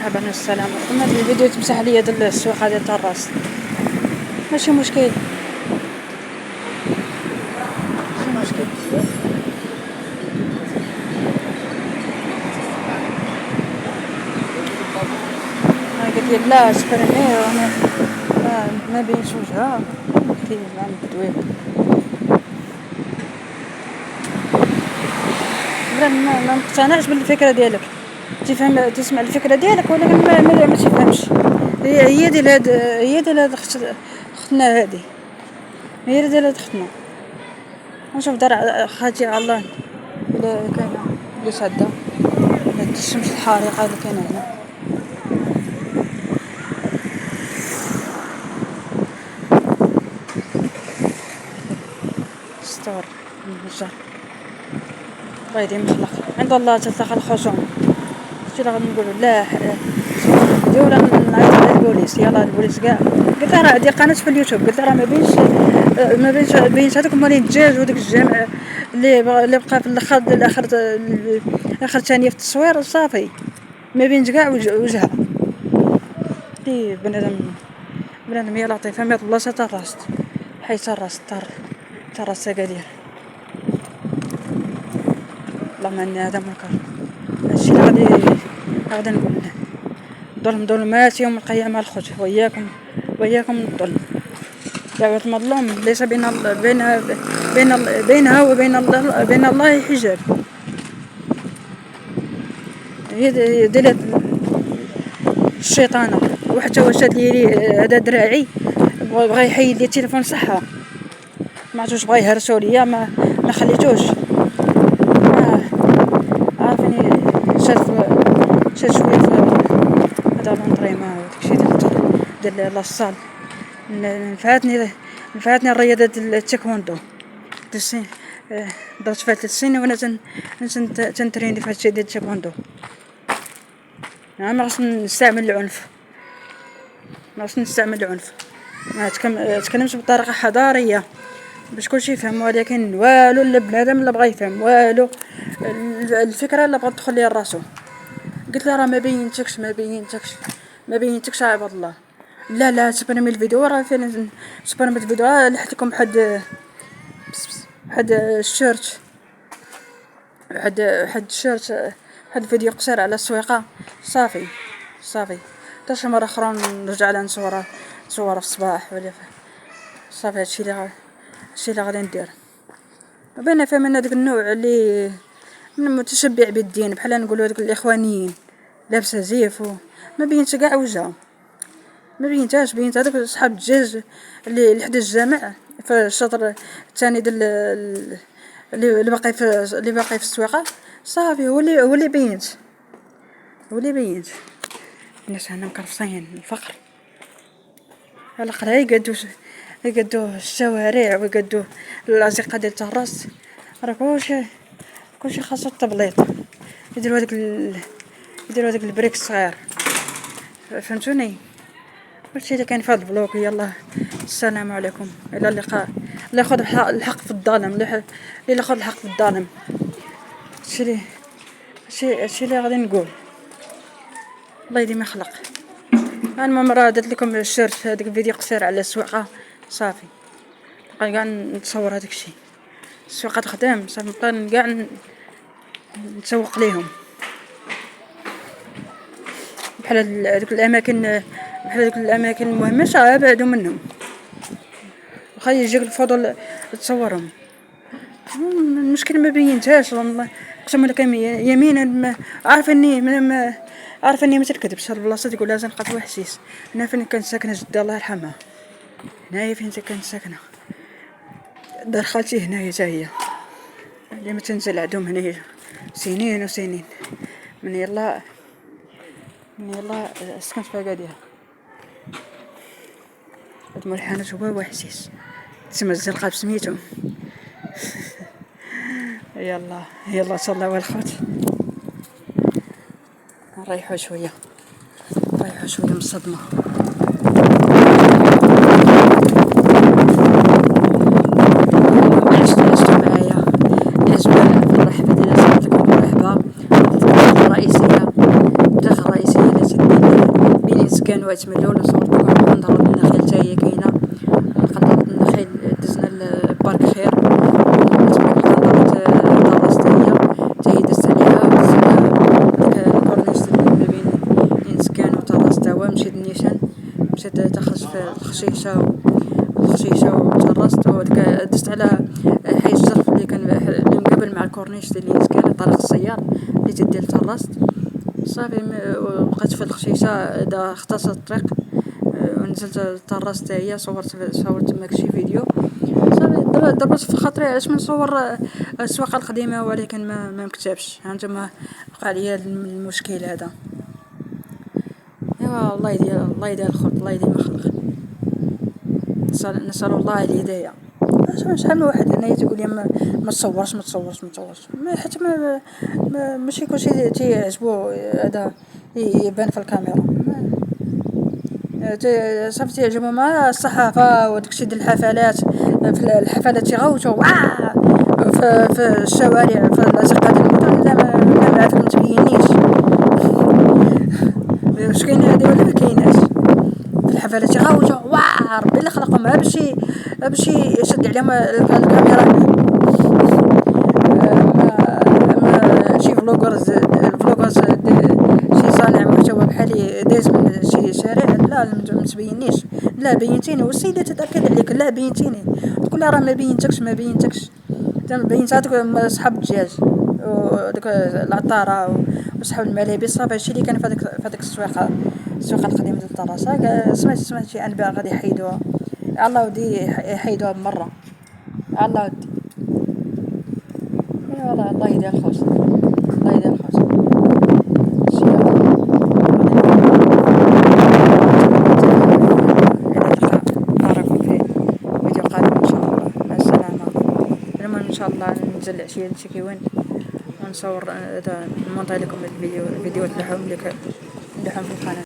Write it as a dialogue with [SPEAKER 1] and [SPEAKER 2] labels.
[SPEAKER 1] مرحبا والسلام عليكم. هذا الفيديو تمسح لي هاد السويقة ديال الراس، ماشي مشكل. قلت لي لا سبرني ما بينش وجهها كي مع البدوي. ما مقتنعش بالفكرة ديالك، تسمع الفكرة ديالك ولكن ما تفهمش. هي ديال هاد اختنا، هادي هي ديال هاد اختنا. نشوف دار خاتي على الله الا كاينه اللي ساده هاد الشمس الحارقه اللي كاينه هنا. ستور البشر الله يديم الخلق عند الله تلتقى الخصوم. شتي اللي غادي نقولوا؟ لا ولا نعيط على البوليس. يلا البوليس كاع قلت لها راه عندي قناه في اليوتيوب، قلت لها راه ما بينش هذوك مالين الدجاج وداك الجامع اللي بقى في الاخر ثانيه في التصوير صافي ما بينش كاع وجهها. بنادم يا لطيف ما بلاصه الراس حيت الراس الراس قادير. اللهم اني هذا منكر. هادشي اللي غادي نقول له. ظلمات يوم القيامه الخوت، وإياكم الظلم. دعوة المظلوم ليس بينها وبين الله حجاب. هي ديال الشيطانة. وحتى واش شاد لي هذا دراعي بغا يحيد لي التليفون صحة، ما عرفتش بغا يهرسو ليا ما خليتوش. عارفني شاد شويه في هذا لونطريمون وداكشي ديال لاصال. نفعتني الرياضة ديال التايكوندو. درت فيها 3 سنين وانا تنتريني في هادشي ديال التايكوندو. ما خصني نستعمل العنف، ما تكلمش بطريقه حضاريه باش كلشي يفهم، ولكن والو البنادم اللي بغى يفهم والو الفكره اللي بغات تدخل ليا راسو. قلت لها راه ما بينتكش عباد الله. لا سبرمي الفيديو، راه فين سبرمي الفيديو؟ لحت لكم حد الشيرت، حد فيديو قصير على السويقه. صافي حتى مره اخرى نرجع لها نصورها في الصباح ولا صافي. هادشي اللي غادي ندير. بين فهمنا داك النوع اللي من متشبع بالدين، بحال نقولوا داك الاخوانيين لابسه زيف ما بينش كاع وجهها، بينت هذوك صحاب الدجاج اللي حدا الجامع في الشطر الثاني ديال اللي باقي في السويقه. صافي هو اللي بينت. الناس هنا مكرفصين الفقر على قراي يقدو الشوارع ويقدو الازقه ديال الراس. راه كلشي خاصو التبليط. يديروا هذاك البريك الصغير، فهمتوني؟ هادشي اللي كاين في هذا البلوك. يلا السلام عليكم، الى اللقاء. لا ياخذ الحق في الظالم، لا ياخذ الحق في الظالم. هادشي اللي غادي نقول. الله يديم يخلق. المهم راه درت لكم الشيرت هذاك الفيديو قصير على السويقه صافي. بقى كاع نتصور هذاك الشيء السويقه تخدم صافي، بقى كاع نسوق ليهم بحال هذوك الاماكن المهمه صعب بعدو منهم. واخا يجيك الفضول تصورهم. المشكل ما بينتهاش والله، اقسم لك يمينا عارفني ما تكذبش. البلاصه تقول لها زنقه وحسيس. هنا فين كانت ساكنه جده الله يرحمها، هنايا فين كانت ساكنه دار خالتي، هنايا حتى هي اللي ما تنزل عندهم هنايا سنين وسنين. من يلا سكنت في اكادير. هاد مول الحانوت هو حسيس تسمى الزنقه بسميتو. يلا صلوا على الخوت. نريحوا شويه من الصدمه. عشتوا معايا الأجواء في الرحبة ديال مرحبا الداخل الرئيسية اللي تدي وقت من الأول صورت لكم نضرب النخيل تا هي كاينة، نقدرت النخيل دزنا لبارك خير، نقدرت طراس تا هي دزت عليها ودزنا ديك الكورنيش ما بين نسكان وطراس تا هو، مشيت نيشان، مشيت تخرج في الخشيشة وتهرست، وديك دزت على حي الجرف اللي كان اللي مقابل مع الكورنيش اللي نسكان طريق السيار اللي تدي لتهرست. صافي بقيت في الخشيشة اختصرت الطريق، ونزلت لتهرست هي، صورت تماك شي فيديو. صافي ضربت في خاطري علاش ما نصور السواقة القديمة، ولكن ما مكتبش. هانتوما وقع ليا المشكل هذا. ايوا الله يدير الخلق، الله يديم الخلق. نسأل الله الهداية. شحال من واحد هنايا تيقول لي ما تصورش حتى ماشي كلشي تيعجبو هذا يبان في الكاميرا. صافي تيعجبو مع الصحافة وداكشي ديال الحفلات. في الحفلات تيغوتو في الشوارع في الأزقة ديال المدن. لا ما عافاك متبينيش واش كاينة هادي ولا مكايناش. في الحفلات تيغوتو ربي اللي خلقهم باش يشد عليهم الكاميرا. شي فلوغرز شي صانع محتوى بحالي داز من شي شارع، لا متبينيش، لا بينتيني، والسيدة تتأكد عليك، لا بينتيني، تقول لها راه ما بينتكش بينتها صحاب الدجاج وداك العطارة وصحاب الملابس. صافي هادشي اللي كان في هذيك السويقة القديمة ديال طراسة. سمعت شي انباء غادي يحيدوها، الله ودي يحيدوها بمرة، الله ودي. والله الله يدير الخوت، الله يدير الخوت. نراكم في فيديو قادم ان شاء الله. مع السلامة. المهم ان شاء الله ننزل العشية نمشي كيوين ونصور نمونطي لكم الفيديوهات اللحوم في القناة.